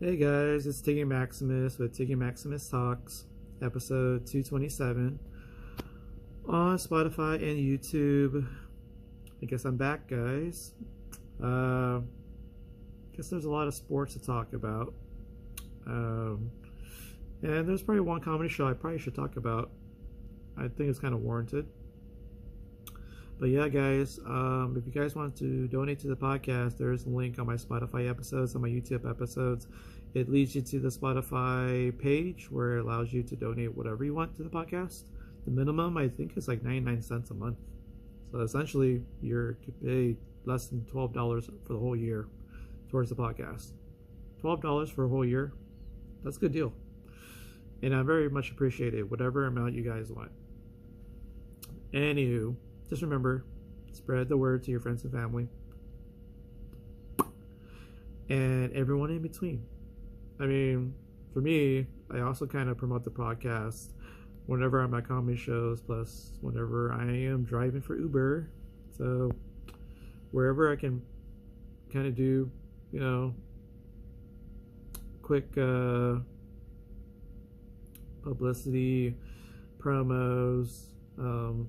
Hey guys, it's Tiggy Maximus with Tiggy Maximus Talks, episode 227 on Spotify and YouTube. I guess I'm back, guys. Guess there's a lot of sports to talk about. And there's probably one comedy show I probably should talk about. I think it's kind of warranted. But yeah, guys, if you guys want to donate to the podcast, there's a link on my Spotify episodes, on my YouTube episodes. It leads you to the Spotify page where it allows you to donate whatever you want to the podcast. The minimum, I think, is like 99 cents a month. So essentially, you could pay less than $12 for the whole year towards the podcast. $12 for a whole year, that's a good deal. And I very much appreciate it, whatever amount you guys want. Anywho, just remember, spread the word to your friends and family. And everyone in between. I mean, for me, I also kind of promote the podcast whenever I'm at comedy shows, plus whenever I am driving for Uber. So wherever I can kind of do, quick publicity, promos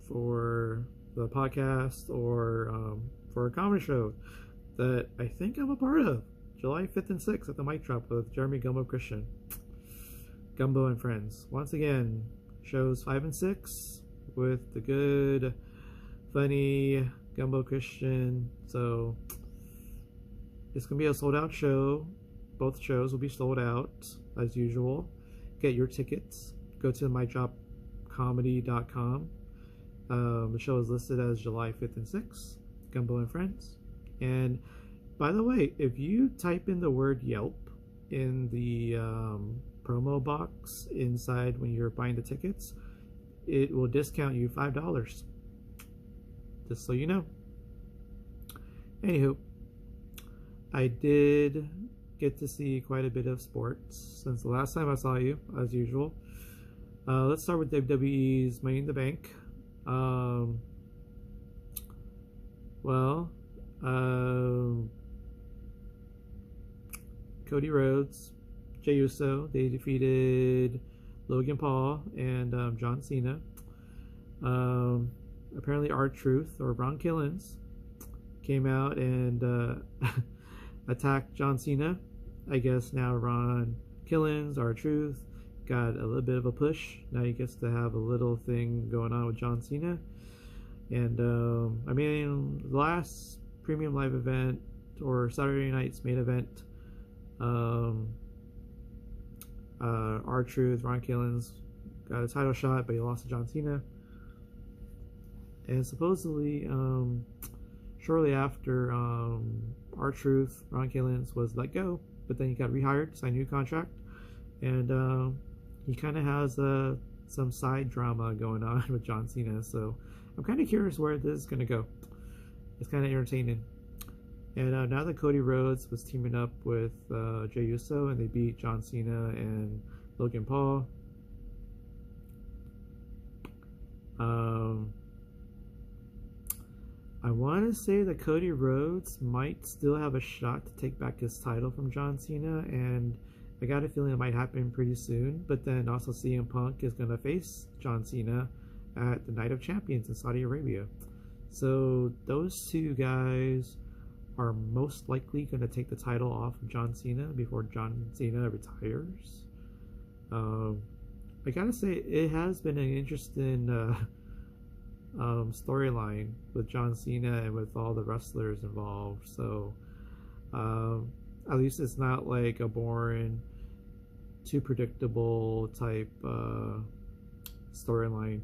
for the podcast or for a comedy show that I think I'm a part of. July 5th and 6th at the Mic Drop with Jeremy Gumbo Christian. Gumbo and Friends. Once again, shows 5 and 6 with the good, funny Gumbo Christian. So it's going to be a sold out show. Both shows will be sold out as usual. Get your tickets. Go to mydropcomedy.com. The show is listed as July 5th and 6th. Gumbo and Friends. And by the way, if you type in the word Yelp in the promo box inside when you're buying the tickets, it will discount you $5. Just so you know. Anywho, I did get to see quite a bit of sports since the last time I saw you, as usual. Let's start with WWE's Money in the Bank. Cody Rhodes, Jey Uso, they defeated Logan Paul and John Cena. Apparently R-Truth or Ron Killings came out and attacked John Cena. I guess now Ron Killings, R-Truth, got a little bit of a push. Now he gets to have a little thing going on with John Cena. And the last premium live event or Saturday night's main event, R-Truth, Ron Killings got a title shot, but he lost to John Cena. And supposedly, shortly after R-Truth, Ron Killings was let go, but then he got rehired, signed a new contract, and he kind of has some side drama going on with John Cena. So I'm kind of curious where this is going to go. It's kind of entertaining. And now that Cody Rhodes was teaming up with Jey Uso and they beat John Cena and Logan Paul, I want to say that Cody Rhodes might still have a shot to take back his title from John Cena, and I got a feeling it might happen pretty soon. But then also CM Punk is going to face John Cena at the Night of Champions in Saudi Arabia. So those two guys are most likely going to take the title off of John Cena before John Cena retires. I gotta say, it has been an interesting storyline with John Cena and with all the wrestlers involved. So at least it's not like a boring, too predictable type storyline.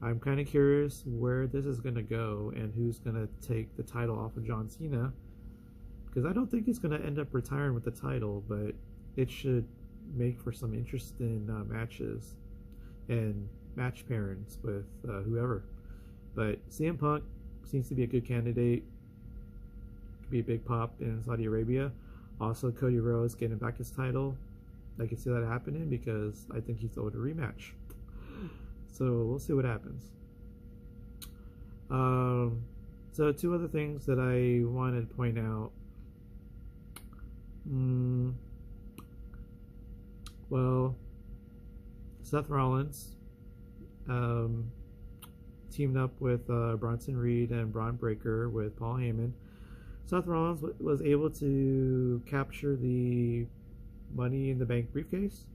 I'm kind of curious where this is going to go and who's going to take the title off of John Cena, because I don't think he's going to end up retiring with the title, but it should make for some interesting matches and match pairings with whoever. But CM Punk seems to be a good candidate. Could be a big pop in Saudi Arabia. Also, Cody Rhodes getting back his title. I can see that happening because I think he's owed a rematch. So we'll see what happens. So two other things that I wanted to point out. Well, Seth Rollins teamed up with Bronson Reed and Braun Breaker with Paul Heyman. Seth Rollins was able to capture the Money in the Bank briefcase,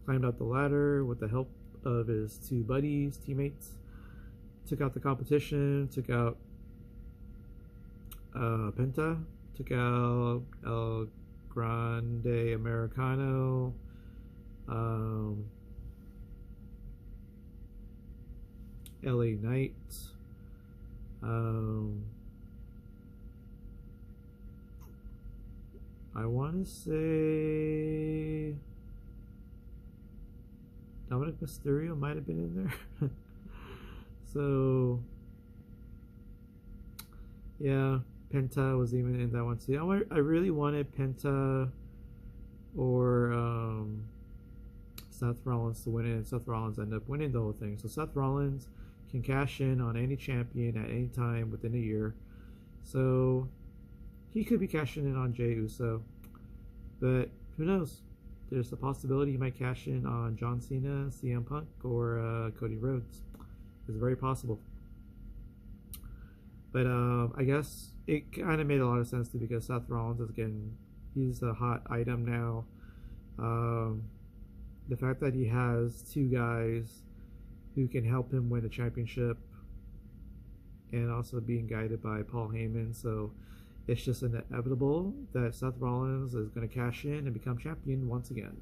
climbed up the ladder with the help of his two buddies, teammates, took out the competition, took out Penta, took out El Grande Americano, LA Knight, I want to say Dominic Mysterio might have been in there. So, yeah, Penta was even in that one too. I really wanted Penta or Seth Rollins to win it, and Seth Rollins ended up winning the whole thing. So Seth Rollins can cash in on any champion at any time within a year. So he could be cashing in on Jey Uso, but who knows? There's a possibility he might cash in on John Cena, CM Punk, or Cody Rhodes. It's very possible. But I guess it kind of made a lot of sense too, because Seth Rollins is he's a hot item now. The fact that he has two guys who can help him win the championship, and also being guided by Paul Heyman, so it's just inevitable that Seth Rollins is going to cash in and become champion once again.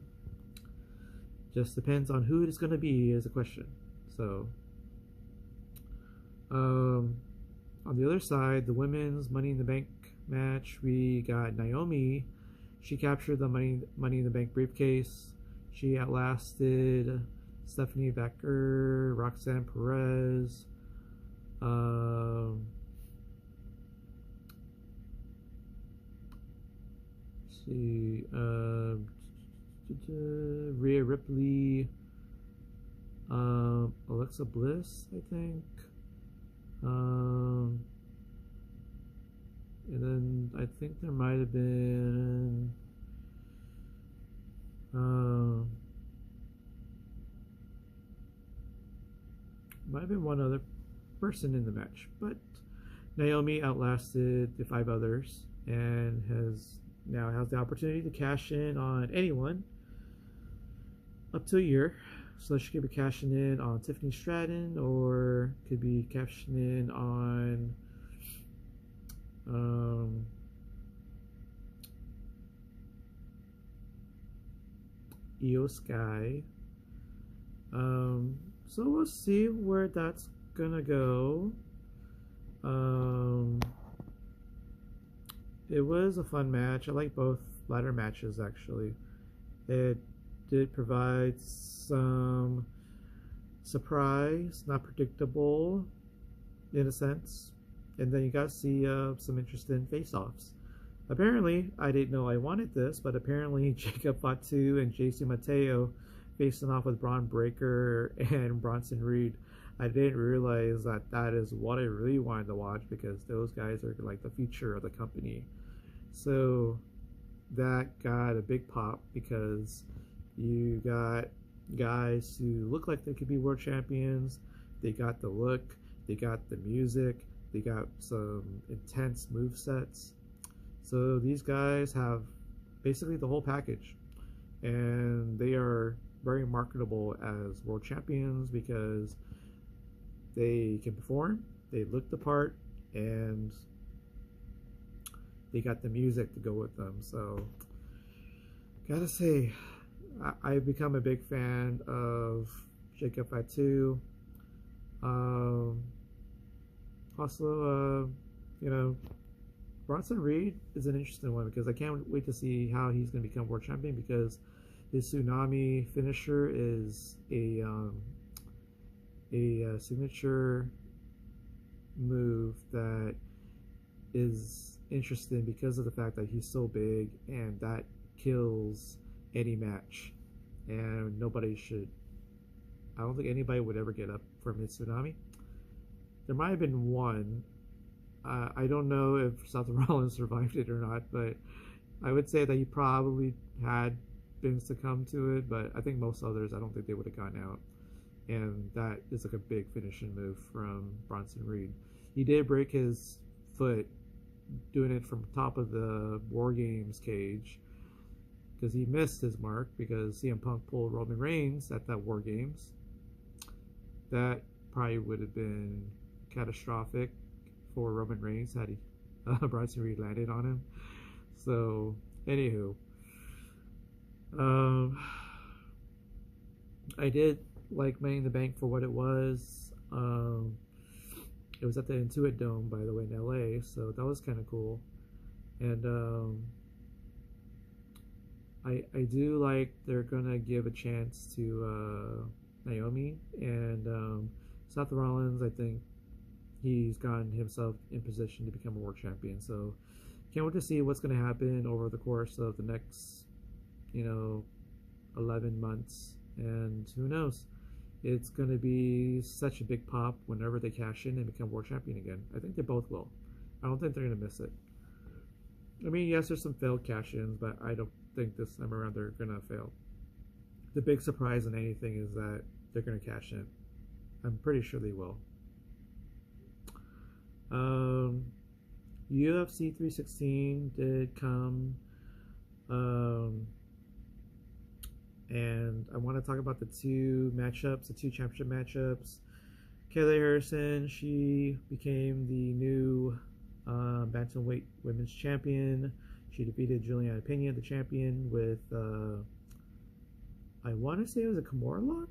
Just depends on who it's going to be is a question. So, on the other side, the women's Money in the Bank match, we got Naomi. She captured the Money in the Bank briefcase. She outlasted Stephanie Becker, Roxanne Perez, Rhea Ripley, Alexa Bliss, I think, and then I think there might have been one other person in the match, but Naomi outlasted the 5 others and now has the opportunity to cash in on anyone up to a year. So she could be cashing in on Tiffany Stratton, or could be cashing in on Io Sky. So we'll see where that's gonna go. It was a fun match. I like both ladder matches, actually. It did provide some surprise, not predictable in a sense, and then you got to see some interesting face-offs. Apparently, I didn't know I wanted this, but apparently Jacob Fatu and JC Mateo facing off with Braun Breaker and Bronson Reed. I didn't realize that is what I really wanted to watch, because those guys are like the future of the company. So that got a big pop, because you got guys who look like they could be world champions. They got the look, they got the music, they got some intense move sets. So these guys have basically the whole package, and they are very marketable as world champions because they can perform, they look the part, and they got the music to go with them. So gotta say, I've become a big fan of Jacob Fatu. Also, Bronson Reed is an interesting one, because I can't wait to see how he's going to become world champion, because his tsunami finisher is a signature move that is interesting because of the fact that he's so big, and that kills any match, and I don't think anybody would ever get up from his tsunami. There might have been one. I don't know if Seth Rollins survived it or not, but I would say that he probably had been succumbed to it, but I think most others, I don't think they would have gotten out. And that is like a big finishing move from Bronson Reed. He did break his foot doing it from top of the War Games cage because he missed his mark because CM Punk pulled Roman Reigns at that War Games. That probably would have been catastrophic for Roman Reigns had he Bronson Reed landed on him. So, anywho, I did like Money in the Bank for what it was. It was at the Intuit Dome, by the way, in LA, so that was kind of cool. And I do like they're gonna give a chance to Naomi and Seth Rollins. I think he's gotten himself in position to become a world champion. So can't wait to see what's going to happen over the course of the next, 11 months. And who knows? It's going to be such a big pop whenever they cash in and become world champion again. I think they both will. I don't think they're going to miss it. I mean, yes, there's some failed cash-ins, but I don't think this time around they're going to fail. The big surprise in anything is that they're going to cash in. I'm pretty sure they will. UFC 316 did come, and I want to talk about the two championship matchups. Kayla Harrison, she became the new bantamweight women's champion. She defeated Juliana Pena, the champion, with I want to say it was a Kimura lock.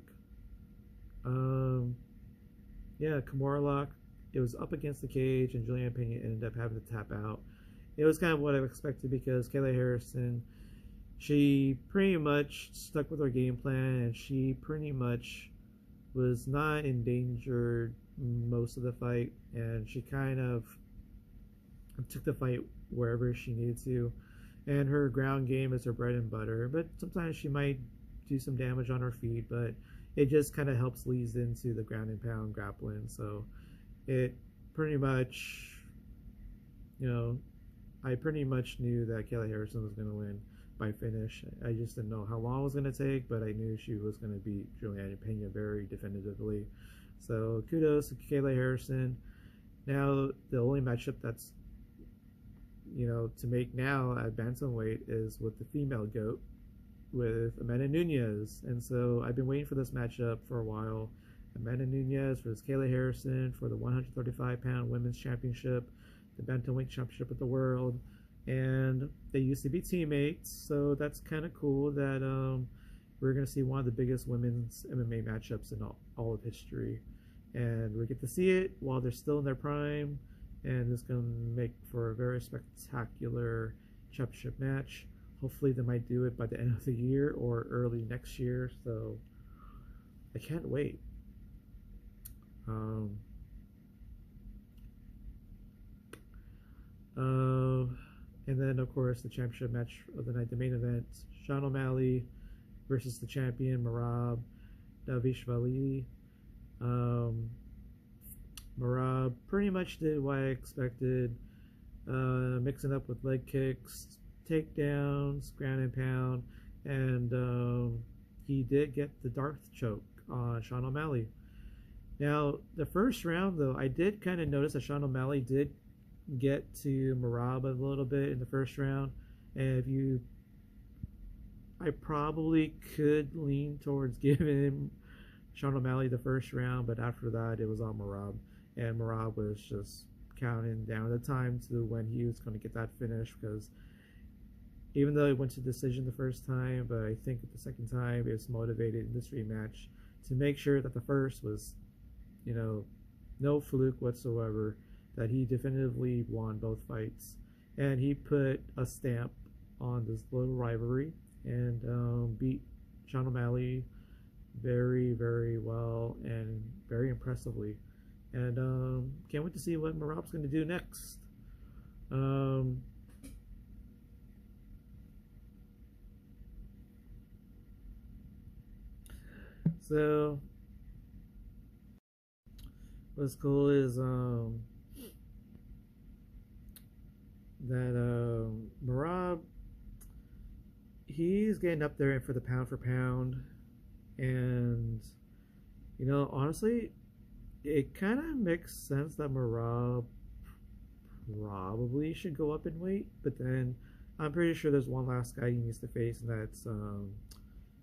Yeah, Kimura lock. It was up against the cage, and Juliana Pena ended up having to tap out. It was kind of what I expected because Kayla Harrison, she pretty much stuck with her game plan, and she pretty much was not endangered most of the fight, and she kind of took the fight wherever she needed to. And her ground game is her bread and butter, but sometimes she might do some damage on her feet, but it just kind of helps leads into the ground and pound grappling. So it pretty much, I pretty much knew that Kayla Harrison was going to win by finish. I just didn't know how long it was going to take, but I knew she was going to beat Juliana Pena very definitively. So kudos to Kayla Harrison. Now the only matchup that's to make now at bantamweight is with the female GOAT, with Amanda Nunes. And so I've been waiting for this matchup for a while. Amanda Nunes versus Kayla Harrison for the 135-pound women's championship, the bantamweight championship of the world. And they used to be teammates, so that's kind of cool that we're going to see one of the biggest women's MMA matchups in all of history. And we get to see it while they're still in their prime, and it's going to make for a very spectacular championship match. Hopefully they might do it by the end of the year or early next year, so I can't wait. And then, of course, the championship match of the night, the main event, Sean O'Malley versus the champion, Merab Dvalishvili. Merab pretty much did what I expected, mixing up with leg kicks, takedowns, ground and pound, and he did get the Darth choke on Sean O'Malley. Now, the first round, though, I did kind of notice that Sean O'Malley did get to Merab a little bit in the first round, and I probably could lean towards giving him Sean O'Malley the first round, but after that, it was on Merab, and Merab was just counting down the time to when he was going to get that finish, because even though it went to decision the first time, but I think the second time it was motivated in this rematch to make sure that the first was, no fluke whatsoever, that he definitively won both fights, and he put a stamp on this little rivalry and beat Sean O'Malley very, very well and very impressively. And can't wait to see what Merab's going to do next. So what's cool is that Merab, he's getting up there for the pound for pound, and honestly, it kind of makes sense that Marab probably should go up in weight, but then I'm pretty sure there's one last guy he needs to face, and that's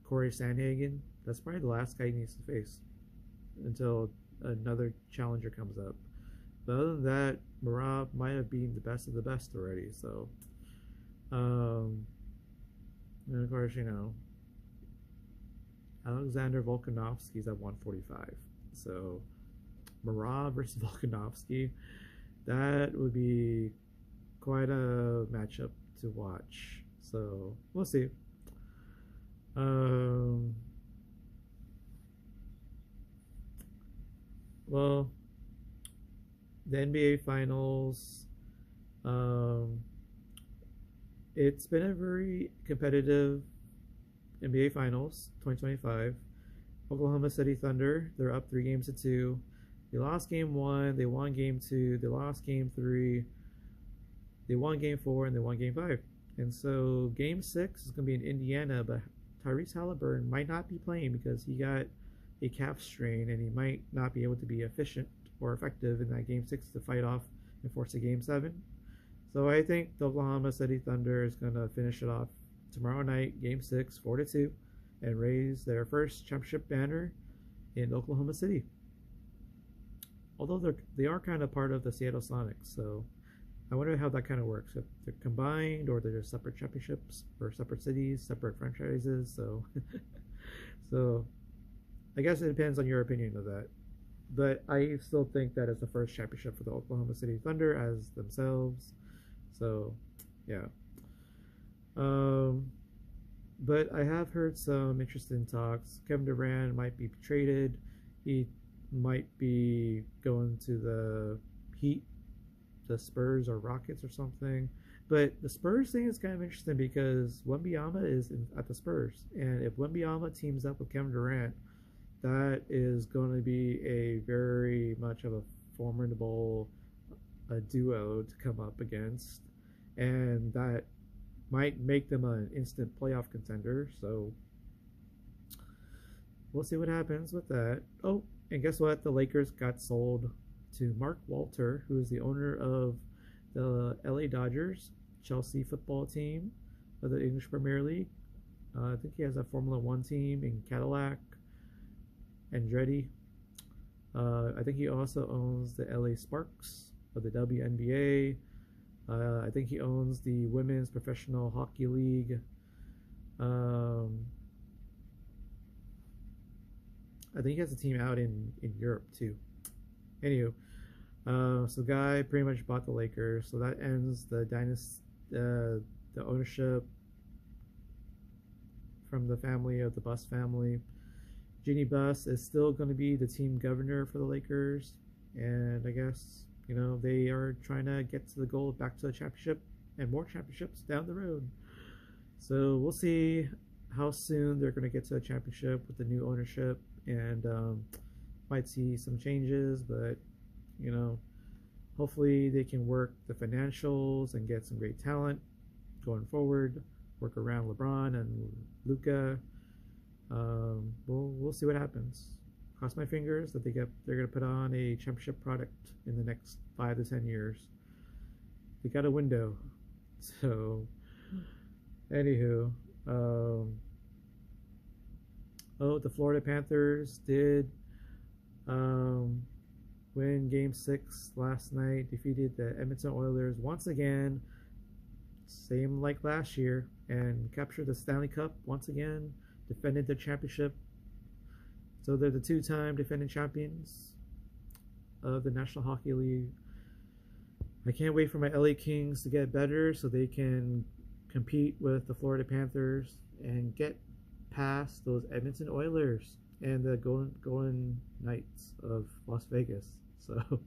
Corey Sandhagen. That's probably the last guy he needs to face until another challenger comes up. But other than that, Marab might have been the best of the best already. So, and of course, Alexander Volkanovski's at 145. So, Marab versus Volkanovski, that would be quite a matchup to watch. So, we'll see. Well, the NBA Finals, it's been a very competitive NBA Finals 2025. Oklahoma City Thunder, they're up 3-2. They lost game 1, they won game 2, they lost game 3, they won game 4, and they won game 5. And so game 6 is going to be in Indiana, but Tyrese Halliburton might not be playing because he got a calf strain and he might not be able to be efficient or effective in that game 6 to fight off and force a game 7. So I think the Oklahoma City Thunder is going to finish it off tomorrow night, game 6, 4-2, and raise their first championship banner in Oklahoma City. Although they are kind of part of the Seattle Sonics, so I wonder how that kind of works. If they're combined or they're just separate championships or separate cities, separate franchises. So, so I guess it depends on your opinion of that. But I still think that it's the first championship for the Oklahoma City Thunder as themselves. So, yeah. But I have heard some interesting talks. Kevin Durant might be traded. He might be going to the Heat, the Spurs, or Rockets or something. But the Spurs thing is kind of interesting because Wembanyama is at the Spurs, and if Wembanyama teams up with Kevin Durant, that is going to be a very much of a formidable duo to come up against, and that might make them an instant playoff contender. So we'll see what happens with that. Oh, and guess what? The Lakers got sold to Mark Walter, who is the owner of the LA Dodgers, Chelsea football team of the English Premier League. I think he has a Formula One team in Cadillac, Andretti. I think he also owns the LA Sparks of the WNBA. I think he owns the Women's Professional Hockey League. I think he has a team out in Europe too. Anywho, so Guy pretty much bought the Lakers, so that ends the dynasty, the ownership from the family of the Buss family. Jeannie Buss is still going to be the team governor for the Lakers, and I guess they are trying to get to the goal back to the championship and more championships down the road. So we'll see how soon they're going to get to the championship with the new ownership, and might see some changes, but hopefully they can work the financials and get some great talent going forward, work around LeBron and Luka. We'll see what happens. Cross my fingers that they're going to put on a championship product in the next 5 to 10 years. They got a window. So anywho, the Florida Panthers did win game 6 last night, defeated the Edmonton Oilers once again, same like last year, and captured the Stanley Cup once again, defended the championship. So they're the 2-time defending champions of the National Hockey League. I can't wait for my LA Kings to get better so they can compete with the Florida Panthers and get past those Edmonton Oilers and the Golden Knights of Las Vegas. So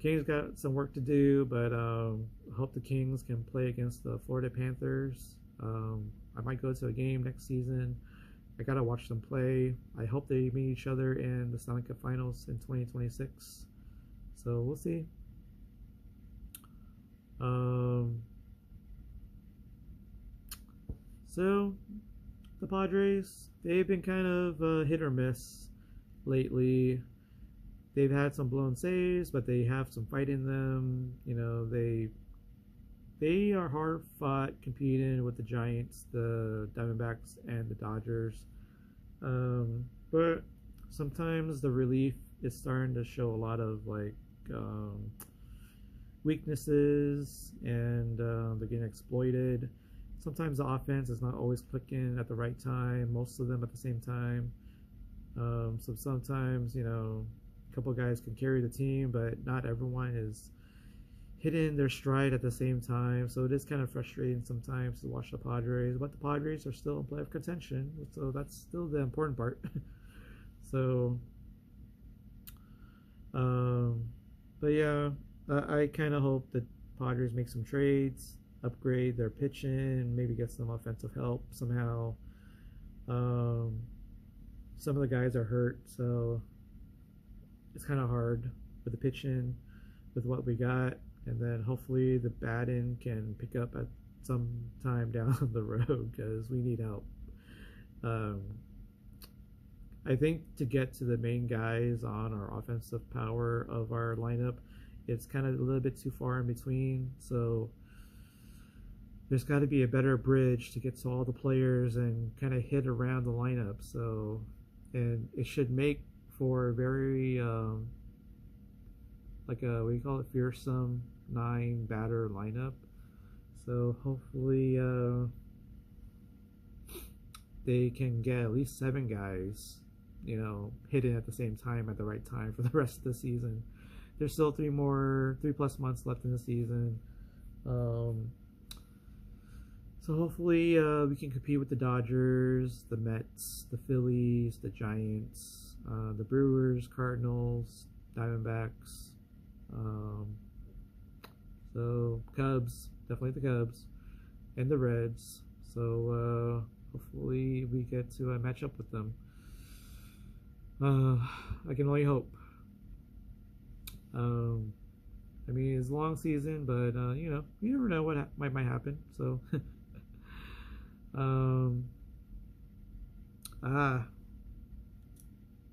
Kings got some work to do, but I hope the Kings can play against the Florida Panthers. I might go to a game next season. I gotta watch them play. I hope they meet each other in the Stanley Cup Finals in 2026. So we'll see. So the Padres, they've been kind of hit or miss lately. They've had some blown saves, but they have some fight in them. You know, they are hard fought competing with the Giants, the Diamondbacks, and the Dodgers. But sometimes the relief is starting to show a lot of like weaknesses, and they're getting exploited. Sometimes the offense is not always clicking at the right time, most of them at the same time. So sometimes, you know, a couple guys can carry the team, but not everyone is hitting their stride at the same time. So it is kind of frustrating sometimes to watch the Padres, but the Padres are still in playoff contention, so that's still the important part. So, but yeah, I kind of hope that Padres make some trades, upgrade their pitching, maybe get some offensive help somehow. Some of the guys are hurt, so it's kind of hard with the pitching with what we got. And then hopefully the batting can pick up at some time down the road because we need help. I think to get to the main guys on our offensive power of our lineup, it's kind of a little bit too far in between. So there's got to be a better bridge to get to all the players and kind of hit around the lineup. So, and it should make for a very like a, what do you call it, fearsome 9-batter lineup. So hopefully they can get at least 7 guys, you know, hitting at the same time at the right time for the rest of the season. There's still 3+ months left in the season. So hopefully we can compete with the Dodgers, the Mets, the Phillies, the Giants, the Brewers, Cardinals, Diamondbacks. So Cubs, definitely the Cubs, and the Reds. So hopefully we get to match up with them. I can only hope. I mean, it's a long season, but you know, you never know what might happen. So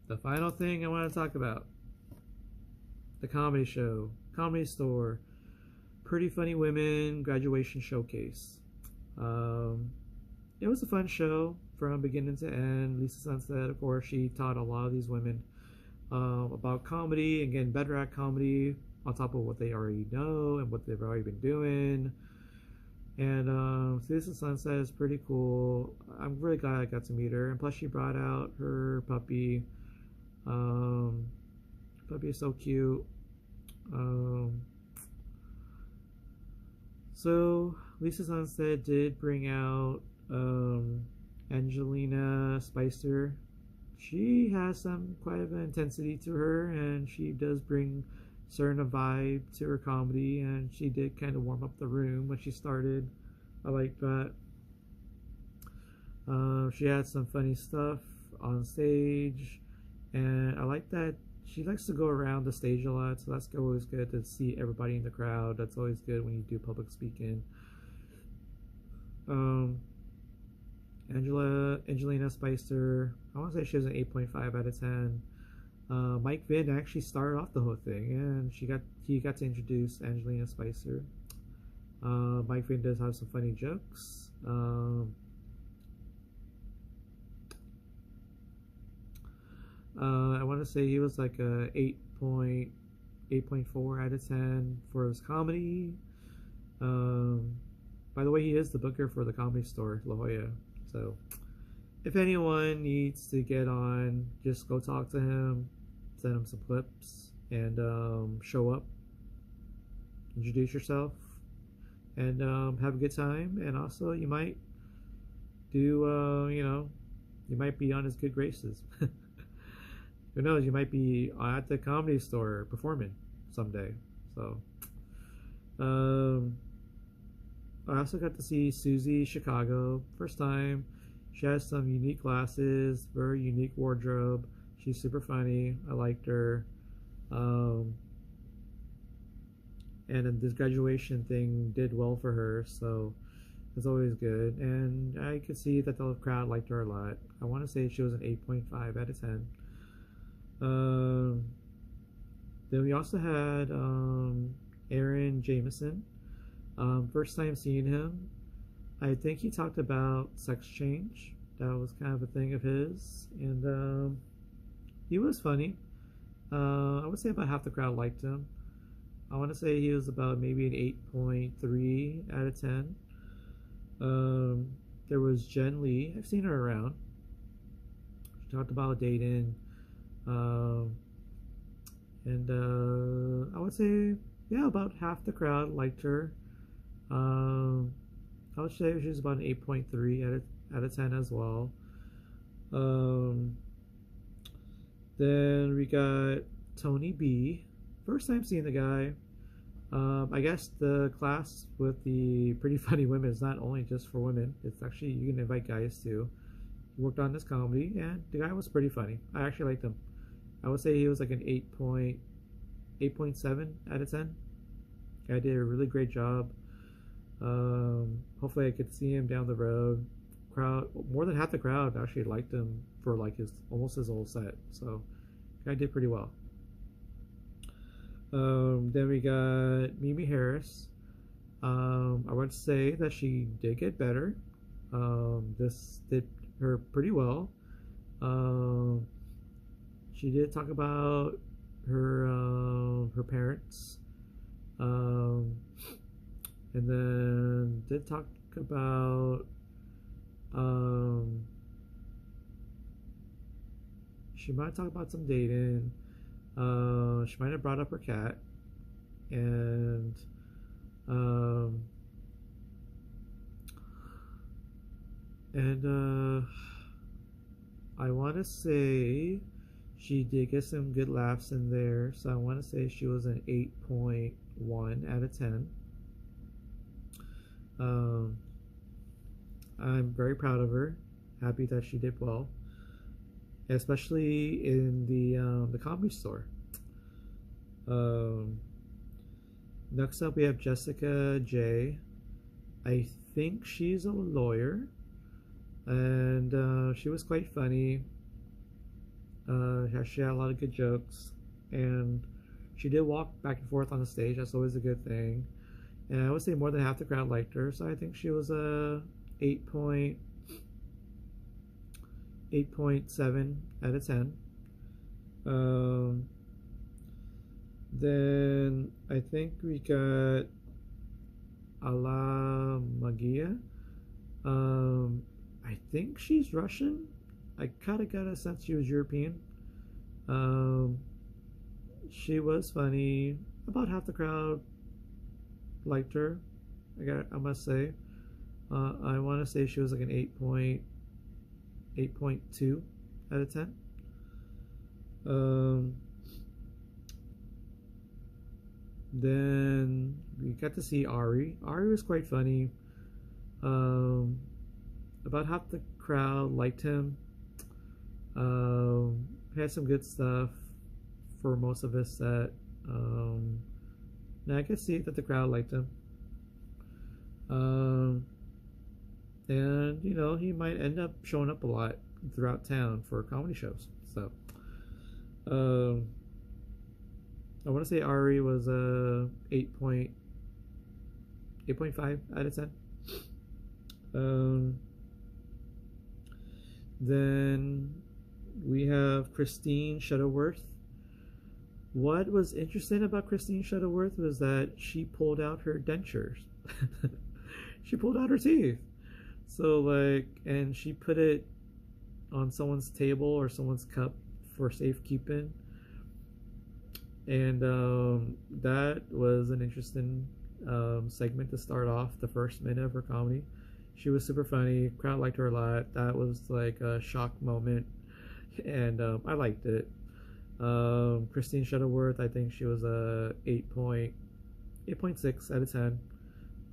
the final thing I want to talk about: the comedy show, Comedy Store, Pretty Funny Women graduation showcase. It was a fun show from beginning to end. Lisa Sunset, of course, she taught a lot of these women about comedy and getting better at comedy on top of what they already know and what they've already been doing. And Lisa Sunset is pretty cool. I'm really glad I got to meet her. And plus, she brought out her puppy. Puppy is so cute. So Lisa Sunset did bring out Angelina Spicer. She has some quite of an intensity to her, and she does bring certain vibe to her comedy, and she did kind of warm up the room when she started. I like that. She had some funny stuff on stage, and I like that she likes to go around the stage a lot, so that's always good to see everybody in the crowd. That's always good when you do public speaking. Angelina Spicer, I want to say she was an 8.5 out of 10. Mike Vinn actually started off the whole thing, and he got to introduce Angelina Spicer. Mike Vinn does have some funny jokes. I want to say he was like a 8.4 out of 10 for his comedy. By the way, he is the booker for the Comedy Store, La Jolla. So if anyone needs to get on, just go talk to him, send him some clips, and show up, introduce yourself, and have a good time. And also, you might do, you might be on his good graces. Who knows? You might be at the Comedy Store performing someday. So, I also got to see Susie Chicago first time. She has some unique glasses, very unique wardrobe. She's super funny. I liked her. And then this graduation thing did well for her. So It's always good, and I could see that the crowd liked her a lot. I want to say she was an 8.5 out of 10. Um, then we also had Aaron Jameson. First time seeing him, I think he talked about sex change. That was kind of a thing of his, and he was funny. I would say about half the crowd liked him. I want to say he was about maybe an 8.3 out of 10. There was Jen Lee. I've seen her around. She talked about dating. And I would say, yeah, about half the crowd liked her. I would say she's about an 8.3 out of 10 as well. Then we got Tony B. First time seeing the guy. I guess the class with the pretty funny women is not only just for women. It's actually, you can invite guys too. He worked on this comedy, and the guy was pretty funny. I actually liked him. I would say he was like an 8.7 out of 10. Guy did a really great job. Hopefully I could see him down the road. Crowd, more than half the crowd actually liked him for like almost his whole set. So guy did pretty well. Then we got Mimi Harris. I would say that she did get better. This did her pretty well. She did talk about her parents, and then did talk about she might talk about some dating. She might have brought up her cat, and I want to say she did get some good laughs in there, so I want to say she was an 8.1 out of 10. I'm very proud of her. Happy that she did well, especially in the comedy store. Next up, we have Jessica J. I think she's a lawyer, and she was quite funny. She had a lot of good jokes, and she did walk back and forth on the stage. That's always a good thing. And I would say more than half the crowd liked her, so I think she was a 8.7 out of 10. Then I think we got Ala Magia. I think she's Russian. I kind of got a sense she was European. She was funny. About half the crowd liked her. I must say. I want to say she was like an 8.2 out of 10. Then we got to see Ari. Ari was quite funny. About half the crowd liked him. Had some good stuff for most of his set. Now I could see that the crowd liked him. And he might end up showing up a lot throughout town for comedy shows. So I want to say Ari was a 8.5 out of 10. Then we have Christine Shuttleworth. What was interesting about Christine Shuttleworth was that she pulled out her dentures. She pulled out her teeth. So and she put it on someone's table or someone's cup for safekeeping. And that was an interesting segment to start off the first minute of her comedy. She was super funny. Crowd liked her a lot. That was like a shock moment, and I liked it. Christine Shuttleworth, I think she was a 8.6 out of 10.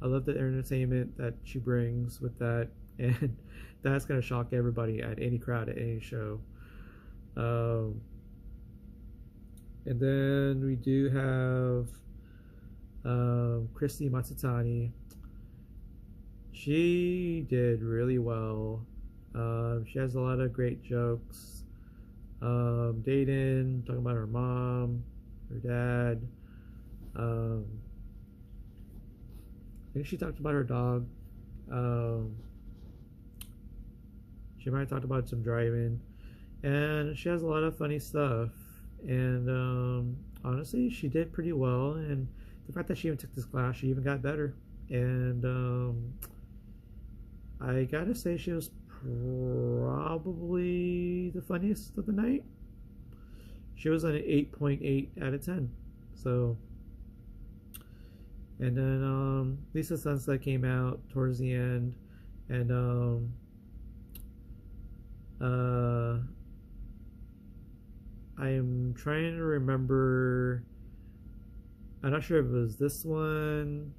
I love the entertainment that she brings with that, and that's gonna shock everybody at any crowd at any show. And then we do have Christy Matsutani. she did really well. She has a lot of great jokes. Dating, talking about her mom, her dad. I think she talked about her dog. She might have talked about some driving. And she has a lot of funny stuff. And honestly, she did pretty well. And the fact that she even took this class, she even got better. And I gotta say, she was probably the funniest of the night. She was an 8.8 out of 10. So, and then Lisa Sunset came out towards the end, and I am trying to remember. I'm not sure if it was this one.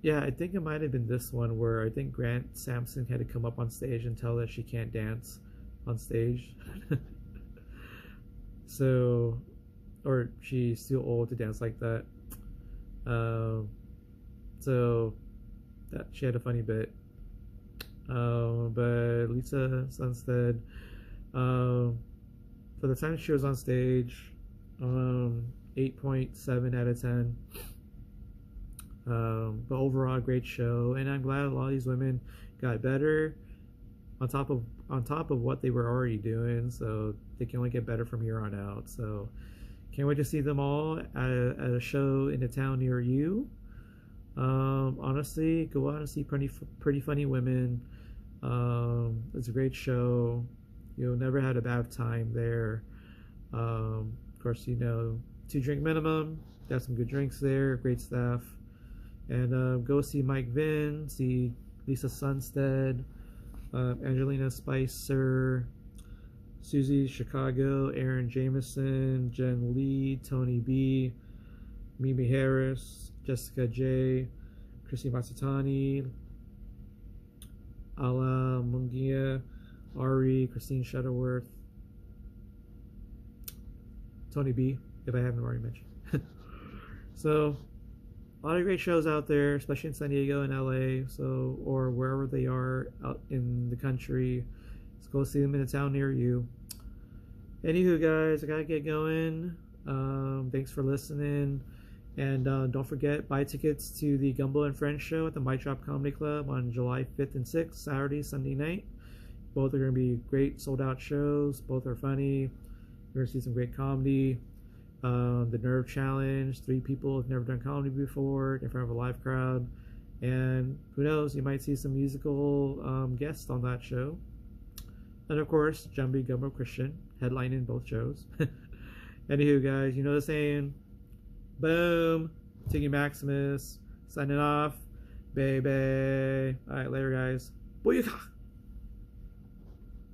Yeah, I think it might have been this one where I think Grant Sampson had to come up on stage and tell her she can't dance on stage. So, or she's too old to dance like that. So that she had a funny bit. But Lisa Sunstead, for the time she was on stage, 8.7 out of 10. But overall, great show, and I'm glad a lot of these women got better on top of what they were already doing. So they can only get better from here on out. So can't wait to see them all at a show in a town near you. Honestly, go out and see pretty funny women. It's a great show. You'll never had a bad time there. Of course, 2-drink minimum. Got some good drinks there. Great staff. And go see Mike Vinn, see Lisa Sunstead, Angelina Spicer, Susie Chicago, Aaron Jameson, Jen Lee, Tony B, Mimi Harris, Jessica J, Chrissy Matsutani, Ala Mungia, Ari, Christine Shuttleworth, Tony B, if I haven't already mentioned. So, a lot of great shows out there, especially in San Diego and LA, so, or wherever they are out in the country. Let's go see them in a town near you. Anywho, guys, I gotta get going. Thanks for listening. And don't forget, buy tickets to the Gumbo and Friends show at the Mic Drop Comedy Club on July 5th and 6th, Saturday, Sunday night. Both are going to be great sold-out shows. Both are funny. You're going to see some great comedy. The Nerve Challenge. 3 people have never done comedy before in front of a live crowd. And who knows, you might see some musical guests on that show. And of course, Jumbie Gumbo Christian, headlining both shows. Anywho, guys, you know the saying. Boom. Tiggy Maximus. Signing off. Baby. Alright, later, guys. Booyaka!